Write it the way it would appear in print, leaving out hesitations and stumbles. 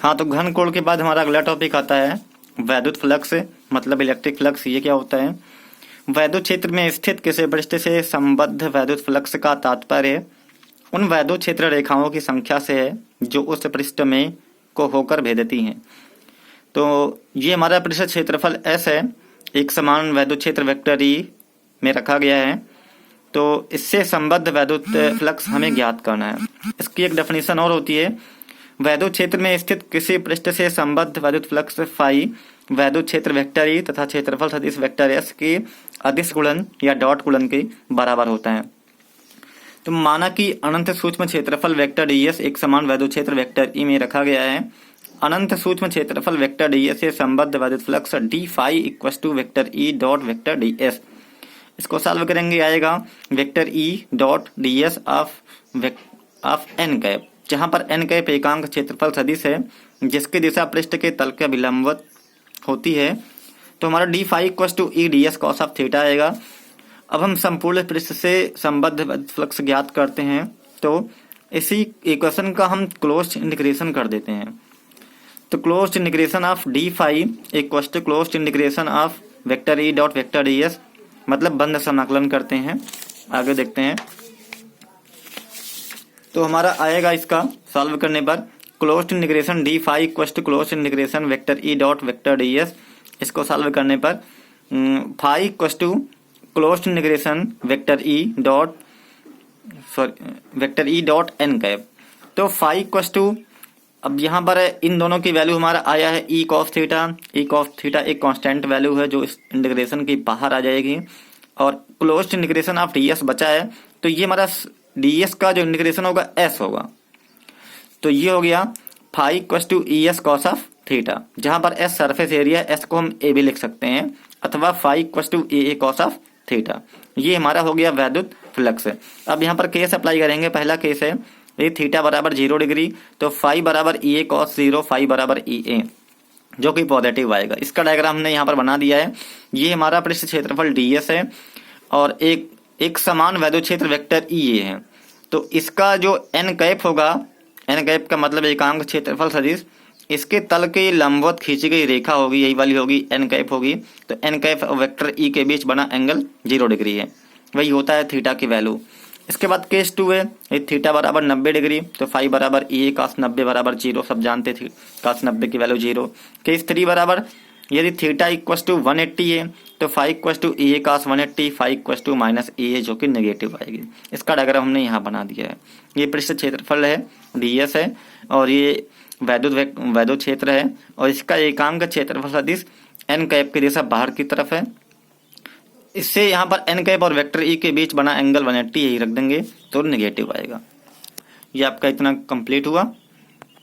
हाँ, तो घन कोण के बाद हमारा अगला टॉपिक आता है वैद्युत फ्लक्स, मतलब इलेक्ट्रिक फ्लक्स। ये क्या होता है? वैद्युत क्षेत्र में स्थित किसी पृष्ठ से संबद्ध वैद्युत फ्लक्स का तात्पर्य उन वैद्युत क्षेत्र रेखाओं की संख्या से है जो उस पृष्ठ में को होकर भेदती हैं। तो ये हमारा पृष्ठ क्षेत्रफल S है, एक समान वैद्युत क्षेत्र वेक्टर E में रखा गया है। तो इससे संबद्ध वैद्युत फ्लक्स हमें ज्ञात करना है। इसकी एक डेफिनेशन और होती है, वैद्युत क्षेत्र में स्थित किसी पृष्ठ से संबद्ध वैद्युत फ्लक्स फाई वैद्युत क्षेत्र वेक्टर E तथा क्षेत्रफल सदिश वेक्टर S के अदिश गुणन या डॉट गुणन के बराबर होता है। तो माना कि अनंत सूक्ष्म क्षेत्रफल वेक्टर ds एक समान वैद्युत क्षेत्र वेक्टर E में रखा गया है। अनंत सूक्ष्म क्षेत्रफल वेक्टर ds से संबद्ध वैद्युत flux d phi equal to vector E dot vector ds। इसको सॉल्व करेंगे, आएगा vector E dot ds of n cap, जहां पर n कैप एकांक क्षेत्रफल सदिश है जिसकी दिशा पृष्ठ के तल के विलंबवत होती है। तो हमारा d phi equal to E ds cos of theta आएगा। अब हम संपूर्ण पृष्ठ से संबद्ध फ्लक्स ज्ञात करते हैं, तो इसी इक्वेशन का हम क्लोज्ड इंटीग्रेशन कर देते हैं। तो closed integration of d phi equal to closed integration of vector E dot vector ds, मतलब बंद समाकलन करते हैं। आगे देखते हैं, तो हमारा आएगा इसका सॉल्व करने पर closed integration d phi equal to closed integration vector E dot vector ds। इसको सॉल्व करने पर phi equal to closed integration vector E dot n cap. तो फाई इक्वल टू, अब यहाँ पर इन दोनों की वैल्यू हमारा आया है E cos theta. E cos theta एक कांस्टेंट वैल्यू है जो इस इंटीग्रेशन की बाहर आ जाएगी, और क्लोज्ड इंटीग्रेशन ऑफ ds बचा है। तो ये हमारा ds का जो इंटीग्रेशन होगा S होगा। तो ये हो गया phi equal to ES cos of theta, जहां पर S सरफेस एरिया, S को हम A भी लिख सकते हैं, अथवा phi equal to AA cos of theta. ये हमारा हो गया वैद्युत फ्लक्स। अब यहाँ पर केस अप्लाई करेंगे। पहला केस है ये थीटा बराबर 0 डिग्री, तो फाई बराबर EA कॉस 0, फाई बराबर EA, जो कि पॉजिटिव आएगा। इसका डायग्राम हमने यहाँ पर बना दिया है। ये हमारा पृष्ठ क्षेत्रफल ds है और एक समान वैद्युत क्षेत्र वेक्टर EA है। तो इसका जो n कैप होगा, n कैप का मतलब एकांक क्षेत्रफल सदिश, इसके तल के लंबवत खींची गई रेखा होगी, यही वाली होगी n कैप होगी। तो n कैप और वेक्टर E के बीच बना एंगल 0 डिग्री है, वही होता है थीटा की वैल्यू। इसके बाद केस 2 है, ये थीटा बराबर 90 डिग्री, तो फाई बराबर EA कास 90 बराबर 0, सब जानते थे कास 90 की वैल्यू 0। केस 3 बराबर, यदि थीटा इक्वल टू 180 है तो phi equal to EA cos 180, phi equal to minus EA, जो कि नेगेटिव आएगी। इसका डायग्राम हमने यहाँ बना दिया है। ये पृष्ठ क्षेत्रफल है ds है, और ये वैद्युत क्षेत्र है, और इसका एकांक क्षेत्रफल सदिश n कैप की दिशा बाहर की तरफ है। इससे यहाँ पर n कैप और वेक्टर E के बीच बना एंगल 180 यही रख देंगे, तो नेगेटिव आएगा। ये आपका इतना कंप्लीट हुआ।